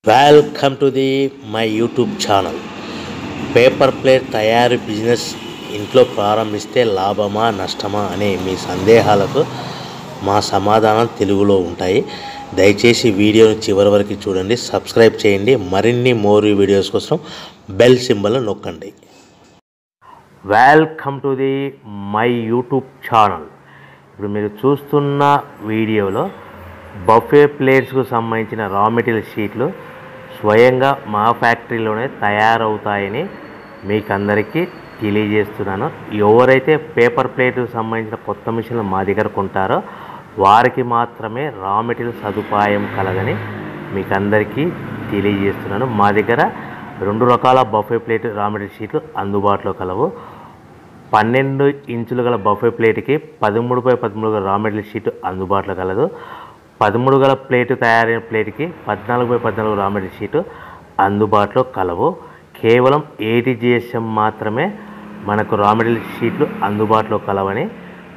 Welcome to the my YouTube channel. Paper plate తయారీ business ఇంట్లో ప్రారంభిస్తే లాభమా నష్టమా అనే మీ సందేహాలకు మా సమాధానం తెలుగులో ఉంటాయి. దయచేసి వీడియోని చివరి వరకు చూడండి, సబ్స్క్రైబ్ చేయండి. మరిన్ని మోర్ వీడియోస్ కోసం బెల్ సింబల్ నొక్కండి. Welcome to the my YouTube channel. ఇప్పుడు మీరు చూస్తున్న వీడియోలో బఫే ప్లేట్స్కు సంబంధించిన రా మెటీరియల్ షీట్లు స్వయంగా మా ఫ్యాక్టరీలోనే తయారవుతాయని మీకు అందరికీ తెలియజేస్తున్నాను. ఎవరైతే పేపర్ ప్లేట్కు సంబంధించిన కొత్త మిషన్లు మా దగ్గర కొంటారో వారికి మాత్రమే రా మెటీరియల్ సదుపాయం కలదని మీకు అందరికీ తెలియజేస్తున్నాను. మా దగ్గర 2 రకాల బఫే ప్లేట్ రా మెటీరియల్ షీట్లు అందుబాటులో కలవు. 12 ఇంచులు గల బఫే ప్లేట్కి 13x13 గల రా మెటీరియల్ షీట్ అందుబాటులో కలదు. 13 గల ప్లేటు తయారైన ప్లేట్కి 14x14 రా మెటీరియల్ షీటు అందుబాటులో కలవు. కేవలం 80 GSM మాత్రమే మనకు రా మెటీరియల్ షీట్లు అందుబాటులో కలవని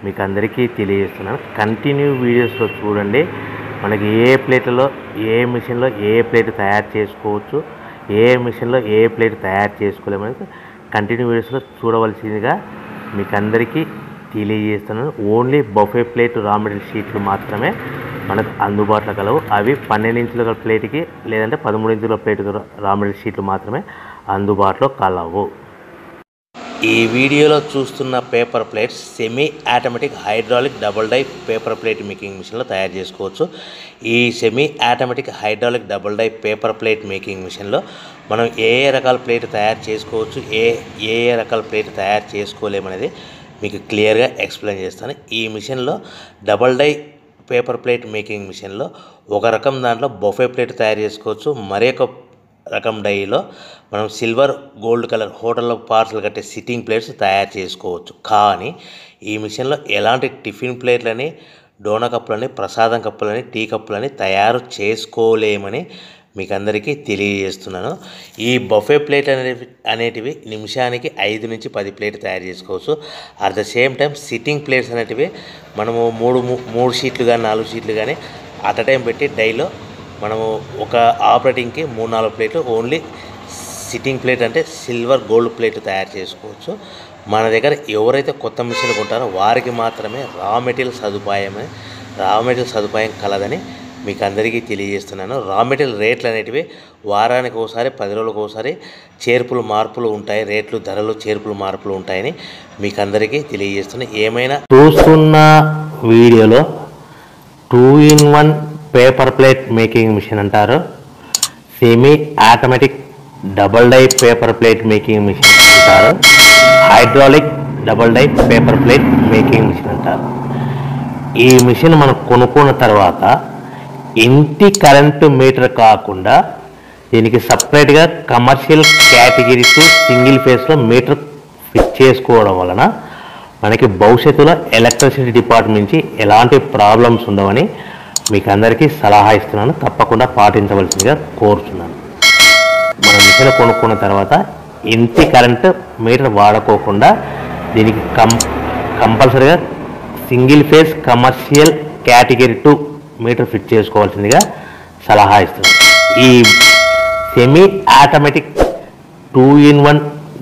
మీకు అందరికీ తెలియజేస్తున్నాను. కంటిన్యూ వీడియోస్లో చూడండి. మనకి ఏ ప్లేట్లలో ఏ మిషన్లో ఏ ప్లేట్ తయారు చేసుకోవచ్చు, ఏ మిషన్లో ఏ ప్లేట్ తయారు చేసుకోలేమని కంటిన్యూ వీడియోస్లో చూడవలసిందిగా మీకు అందరికీ తెలియజేస్తున్నాను. Only buffet plate raw material షీట్లు మాత్రమే మనకు అందుబాటులో కలవు. అవి 12 ఇంచుల ప్లేట్కి లేదంటే 13 ఇంచుల ప్లేట్ రా మెటీరియల్ షీట్లు మాత్రమే అందుబాటులో కలవు. ఈ వీడియోలో చూస్తున్న paper plates semi automatic hydraulic double die paper plate making మిషన్లో తయారు చేసుకోవచ్చు. ఈ semi automatic hydraulic double die paper plate making మిషన్లో మనం ఏ రకాల ప్లేట్ తయారు చేసుకోవచ్చు, ఏ రకాల ప్లేట్ తయారు చేసుకోలేమనేది మీకు క్లియర్గా ఎక్స్ప్లెయిన్ చేస్తాను. ఈ మిషన్లో double die paper plate making మిషన్లో ఒక రకం దాంట్లో బఫే ప్లేట్ తయారు చేసుకోవచ్చు. మరొక రకం డైలో మనం సిల్వర్ గోల్డ్ కలర్ హోటల్లో పార్సల్ కట్టే సిట్టింగ్ ప్లేట్స్ తయారు చేసుకోవచ్చు. కానీ ఈ మిషన్లో ఎలాంటి టిఫిన్ ప్లేట్లని, డోనా కప్పులని, ప్రసాదం కప్పులని, టీ కప్పులని తయారు చేసుకోలేమని మీకు అందరికీ తెలియజేస్తున్నాను. ఈ బఫే ప్లేట్ అనేటివి నిమిషానికి 5 నుంచి 10 ప్లేట్ తయారు చేసుకోవచ్చు. At the same time sitting plates అనేటివి మనము 3 షీట్లు కానీ 4 షీట్లు కానీ అట్ టైం పెట్టి డైలో మనము ఒక ఆపరేటింగ్కి 3-4 ప్లేట్లు ఓన్లీ సిట్టింగ్ ప్లేట్ అంటే సిల్వర్ గోల్డ్ ప్లేట్ తయారు చేసుకోవచ్చు. మన దగ్గర ఎవరైతే కొత్త మిషన్లు కొంటారో వారికి మాత్రమే రా మెటీరియల్ సదుపాయం కలదని మీకు అందరికీ తెలియజేస్తున్నాను. రా మెటీరియల్ రేట్లు అనేటివి వారానికి ఒకసారి 10 రోజులకు ఒకసారి మార్పులు ఉంటాయి. రేట్లు ధరలు మార్పులు ఉంటాయని మీకు అందరికీ తెలియజేస్తున్నాను. ఏమైనా చూస్తున్న వీడియోలో 2-in-1 paper plate making machine అంటారు, semi automatic double die paper plate making machine అంటారు, hydraulic double die paper plate making machine అంటారు. ఈ మిషన్ మనం కొనుక్కున్న తర్వాత ఇంటి కరెంటు మీటర్ కాకుండా దీనికి సపరేట్గా కమర్షియల్ కేటగిరీతో సింగిల్ ఫేస్లో మీటర్ ఫిట్ చేసుకోవడం వలన మనకి భవిష్యత్తులో ఎలక్ట్రిసిటీ డిపార్ట్మెంట్ నుంచి ఎలాంటి ప్రాబ్లమ్స్ ఉండవని మీకు అందరికీ సలహా ఇస్తున్నాను. తప్పకుండా పాటించవలసిందిగా కోరుతున్నాను. మనం మిషన్ కొనుక్కున్న తర్వాత ఇంటి కరెంటు మీటర్ వాడుకోకుండా దీనికి కంపల్సరీగా single phase commercial category 2 meter fit చేసుకోవాల్సిందిగా సలహా ఇస్తున్నాను. ఈ semi automatic 2-in-1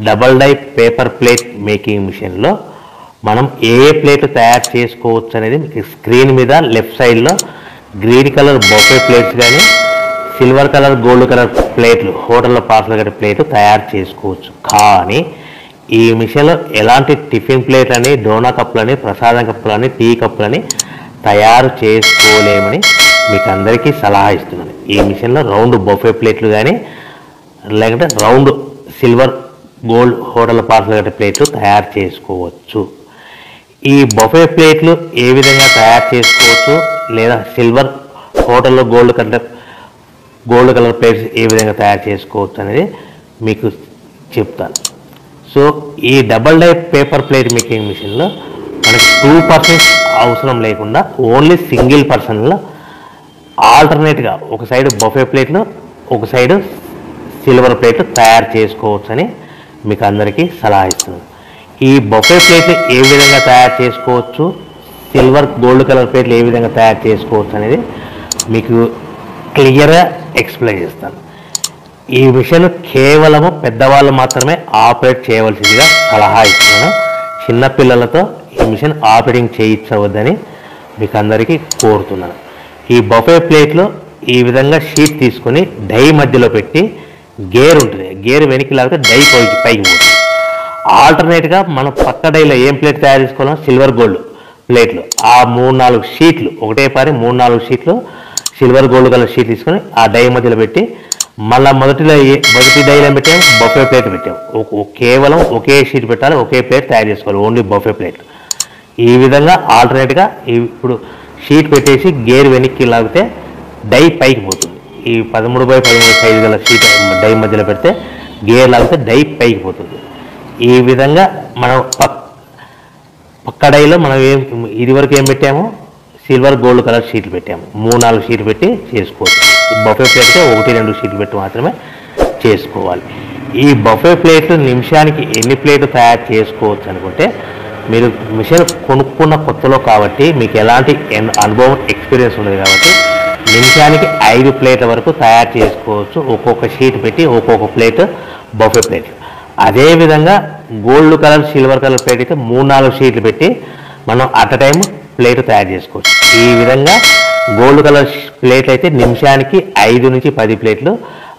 double die paper plate making మిషన్లో మనం ఏ ప్లేట్ తయారు చేసుకోవచ్చు అనేది మీకు స్క్రీన్ మీద లెఫ్ట్ సైడ్లో గ్రీన్ కలర్ బఫే ప్లేట్స్ కానీ సిల్వర్ కలర్ గోల్డ్ కలర్ ప్లేట్లు హోటల్లో పార్సల్ కట్టే ప్లేట్ తయారు చేసుకోవచ్చు. కానీ ఈ మిషన్లో ఎలాంటి టిఫిన్ ప్లేట్లని, డోనా కప్పులని, ప్రసాదం కప్పులని, టీ కప్పులని తయారు చేసుకోలేమని మీకు అందరికీ సలహా ఇస్తున్నాను. ఈ మిషన్లో రౌండ్ బఫే ప్లేట్లు కానీ లేకుంటే round silver gold hotel parcel కట్టే ప్లేట్లు తయారు చేసుకోవచ్చు. ఈ బఫే ప్లేట్లు ఏ విధంగా తయారు చేసుకోవచ్చు లేదా సిల్వర్ హోటల్లో గోల్డ్ కలర్ ప్లేట్స్ ఏ విధంగా తయారు చేసుకోవచ్చు అనేది మీకు చెప్తాను. సో ఈ double die paper plate making మిషన్లో మనకి 2 పర్సన్స్ అవసరం లేకుండా ఓన్లీ సింగిల్ పర్సన్లో ఆల్టర్నేట్గా ఒక సైడ్ బఫే ప్లేట్లు ఒక సైడ్ సిల్వర్ ప్లేట్లు తయారు చేసుకోవచ్చు అని మీకు అందరికీ సలహా ఇస్తున్నాను. ఈ బఫే ప్లేట్లు ఏ విధంగా తయారు చేసుకోవచ్చు, సిల్వర్ గోల్డ్ కలర్ ప్లేట్లు ఏ విధంగా తయారు చేసుకోవచ్చు అనేది మీకు క్లియర్గా ఎక్స్ప్లెయిన్ చేస్తాను. ఈ మిషన్ కేవలము పెద్దవాళ్ళు మాత్రమే ఆపరేట్ చేయవలసిందిగా సలహా ఇస్తున్నాను. చిన్నపిల్లలతో ఈ మిషన్ ఆపరేటింగ్ చేయించవద్దని మీకు అందరికీ కోరుతున్నాను. ఈ బఫే ప్లేట్లో ఈ విధంగా షీట్ తీసుకొని డై మధ్యలో పెట్టి గేర్ ఉంటుంది, గేర్ వెనక్కి లాగితే డై పైకి పోతుంది. ఆల్టర్నేట్గా మనం పక్క డైలో ఏం ప్లేట్ తయారు చేసుకోవాలో సిల్వర్ గోల్డ్ ప్లేట్లు ఆ 3-4 షీట్లు ఒకటే పారి 3-4 షీట్లు సిల్వర్ గోల్డ్ కలర్ షీట్ తీసుకొని ఆ డై మధ్యలో పెట్టి మళ్ళీ మొదటి డైలో పెట్టాము, బఫే ప్లేట్ పెట్టాము. కేవలం ఒకే షీట్ పెట్టాలి, ఒకే ప్లేట్ తయారు చేసుకోవాలి, ఓన్లీ బఫే ప్లేట్. ఈ విధంగా ఆల్టర్నేట్గా ఇప్పుడు షీట్ పెట్టేసి గేర్ వెనక్కి లాగితే డై పైకి పోతుంది. ఈ 13x13 సైజు గల షీట్ డై మధ్యలో పెడితే గేర్ లాగితే డై పైకి పోతుంది. ఈ విధంగా మనం పక్క డైలో మనం ఇదివరకు ఏం పెట్టాము, సిల్వర్ గోల్డ్ కలర్ షీట్లు పెట్టాము. 3-4 షీట్లు పెట్టి చేసుకోవచ్చు. బఫే ప్లేట్కి 1-2 షీట్లు పెట్టి మాత్రమే చేసుకోవాలి. ఈ బఫే ప్లేట్లు నిమిషానికి ఎన్ని ప్లేట్లు తయారు చేసుకోవచ్చు అనుకుంటే, మీరు మిషన్ కొనుక్కున్న కొత్తలో కాబట్టి మీకు ఎలాంటి అనుభవం ఎక్స్పీరియన్స్ ఉండదు కాబట్టి నిమిషానికి 5 ప్లేట్ల వరకు తయారు చేసుకోవచ్చు. ఒక్కొక్క షీట్ పెట్టి ఒక్కొక్క ప్లేట్ బఫే ప్లేట్. అదేవిధంగా gold colour silver colour plate అయితే 3-4 షీట్లు పెట్టి మనం అట్ అ టైం ప్లేట్ తయారు చేసుకోవచ్చు. ఈ విధంగా గోల్డ్ కలర్ ప్లేట్ అయితే నిమిషానికి 5 నుంచి 10 ప్లేట్లు,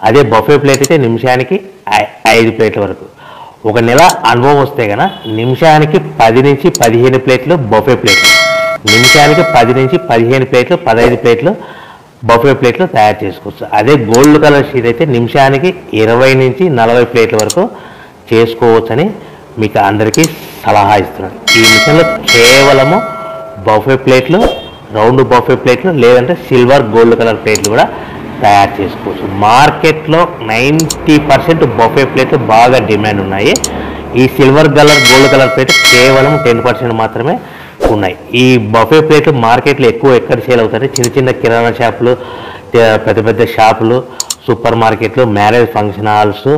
అదే బఫే ప్లేట్ అయితే నిమిషానికి 5 ప్లేట్ల వరకు. ఒక నెల అనుభవం వస్తే కనుక నిమిషానికి 10 నుంచి 15 ప్లేట్లు బఫే ప్లేట్లు, నిమిషానికి 10 నుంచి 15 ప్లేట్లు 15 ప్లేట్లు బఫే ప్లేట్లు తయారు చేసుకోవచ్చు. అదే గోల్డ్ కలర్ షీట్ అయితే నిమిషానికి 20 నుంచి 40 ప్లేట్ల వరకు చేసుకోవచ్చని మీకు అందరికీ సలహా ఇస్తున్నాను. ఈ మిషన్లో కేవలము బఫే ప్లేట్లు, రౌండ్ బఫే ప్లేట్లు లేదంటే సిల్వర్ గోల్డ్ కలర్ ప్లేట్లు కూడా తయారు చేసుకోవచ్చు. మార్కెట్లో 90% బఫే ప్లేట్లు బాగా డిమాండ్ ఉన్నాయి. ఈ silver colour gold colour plate కేవలం 10% మాత్రమే ఉన్నాయి. ఈ బఫే ప్లేట్లు మార్కెట్లో ఎక్కువ ఎక్కడ సేల్ అవుతాయి, చిన్న చిన్న కిరాణా షాపులు, పెద్ద పెద్ద షాపులు, సూపర్ మార్కెట్లు, మ్యారేజ్ ఫంక్షన్ హాల్స్,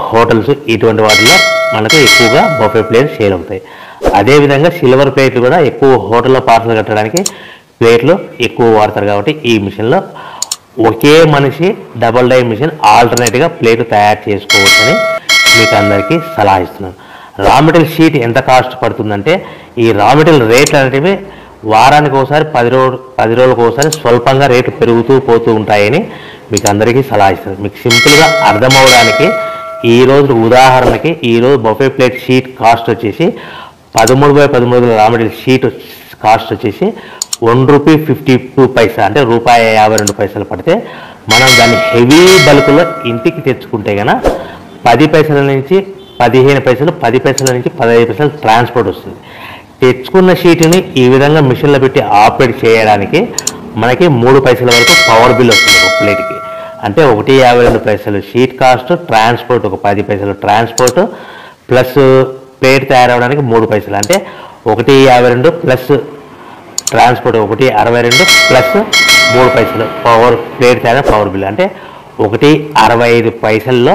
హోటల్స్, ఇటువంటి వాటిలో మనకు ఎక్కువగా బఫే ప్లేట్లు సేల్ అవుతాయి. అదేవిధంగా సిల్వర్ ప్లేట్లు కూడా ఎక్కువ హోటల్లో పార్సల్ కట్టడానికి ప్లేట్లు ఎక్కువ వాడతారు. కాబట్టి ఈ మిషన్లో ఒకే మనిషి డబల్ డై మిషన్ ఆల్టర్నేట్గా ప్లేట్ తయారు చేసుకోవచ్చని మీకు అందరికీ సలహా ఇస్తున్నాను. రా మెటీరియల్ షీట్ ఎంత కాస్ట్ పడుతుందంటే, ఈ రా మెటీరియల్ రేట్లు అనేటివి వారానికి ఒకసారి 10 రోజులకు ఒకసారి స్వల్పంగా రేట్లు పెరుగుతూ పోతూ ఉంటాయని మీకు అందరికీ సలహా ఇస్తున్నాను. మీకు సింపుల్గా అర్థమవడానికి ఈరోజు ఉదాహరణకి ఈరోజు బఫే ప్లేట్ షీట్ కాస్ట్ వచ్చేసి 13x13 raw material sheet cost వచ్చేసి ₹1.52 అంటే ₹1.52 పడితే మనం దాన్ని హెవీ బల్క్లో ఇంటికి తెచ్చుకుంటే కనుక 10 పైసల నుంచి 15 పైసలు, 10 పైసల నుంచి 15 పైసలు ట్రాన్స్పోర్ట్ వస్తుంది. తెచ్చుకున్న షీట్ని ఈ విధంగా మిషన్లో పెట్టి ఆపరేట్ చేయడానికి మనకి 3 పైసల వరకు పవర్ బిల్ వస్తుంది ఒక ప్లేట్కి. అంటే ₹1.52 షీట్ కాస్ట్, ట్రాన్స్పోర్ట్ ఒక 10 పైసలు ట్రాన్స్పోర్ట్, ప్లస్ ప్లేట్ తయారవడానికి 3 పైసలు. అంటే ₹1.52 ప్లస్ ట్రాన్స్పోర్ట్ ₹1.62 ప్లస్ 3 పైసలు ప్లేట్ తయారు పవర్ బిల్. అంటే ₹1.65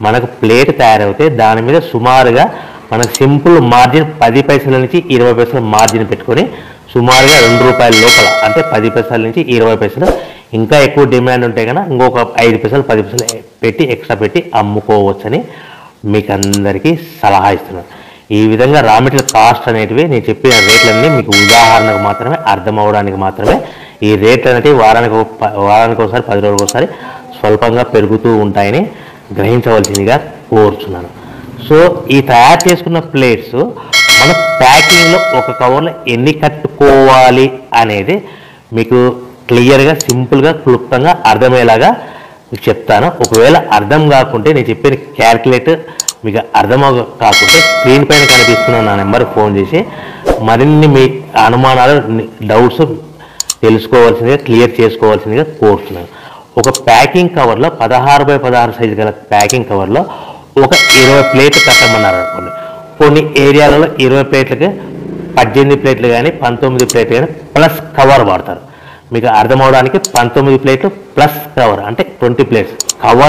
మనకు ప్లేట్ తయారవుతే దాని మీద సుమారుగా మనకు సింపుల్ మార్జిన్ 10 పైసల నుంచి 20 పైసలు మార్జిన్ పెట్టుకొని సుమారుగా ₹2 లోపల, అంటే 10 పైసల నుంచి 20 పైసలు. ఇంకా ఎక్కువ డిమాండ్ ఉంటే కనుక ఇంకొక 5 పైసలు 10 పైసలు పెట్టి ఎక్స్ట్రా పెట్టి అమ్ముకోవచ్చని మీకు అందరికీ సలహా ఇస్తున్నాను. ఈ విధంగా రా మెటీరియల్ కాస్ట్ అనేటివి నేను చెప్పిన రేట్లన్నీ మీకు ఉదాహరణకు మాత్రమే, అర్థం అవ్వడానికి మాత్రమే. ఈ రేట్లు అనేటివి వారానికి ఒకసారి 10 రోజులకు ఒకసారి స్వల్పంగా పెరుగుతూ ఉంటాయని గ్రహించవలసిందిగా కోరుచున్నాను. సో ఈ తయారు చేసుకున్న ప్లేట్స్ మన ప్యాకింగ్లో ఒక కవర్లో ఎన్ని కట్టుకోవాలి అనేది మీకు క్లియర్గా, సింపుల్గా, క్లుప్తంగా అర్థమయ్యేలాగా మీకు చెప్తాను. ఒకవేళ అర్థం కాకుంటే నేను చెప్పిన క్యాల్కులేటర్ మీకు అర్థం కాకుంటే స్క్రీన్ పైన కనిపిస్తున్న నా నెంబర్కి ఫోన్ చేసి మరిన్ని మీ అనుమానాలు, డౌట్స్ తెలుసుకోవాల్సిందిగా, క్లియర్ చేసుకోవాల్సిందిగా కోరుతున్నాను. ఒక ప్యాకింగ్ కవర్లో 16x16 సైజు గల ప్యాకింగ్ కవర్లో ఒక 20 ప్లేట్లు కట్టమన్నారు అనుకోండి. కొన్ని ఏరియాలలో 20 ప్లేట్లకి 18 ప్లేట్లు కానీ 19 ప్లేట్లు కానీ ప్లస్ కవర్ వాడతారు. మీకు అర్థం అవడానికి 19 ప్లేట్లు ప్లస్ కవర్ అంటే 20 ప్లేట్స్ కవర్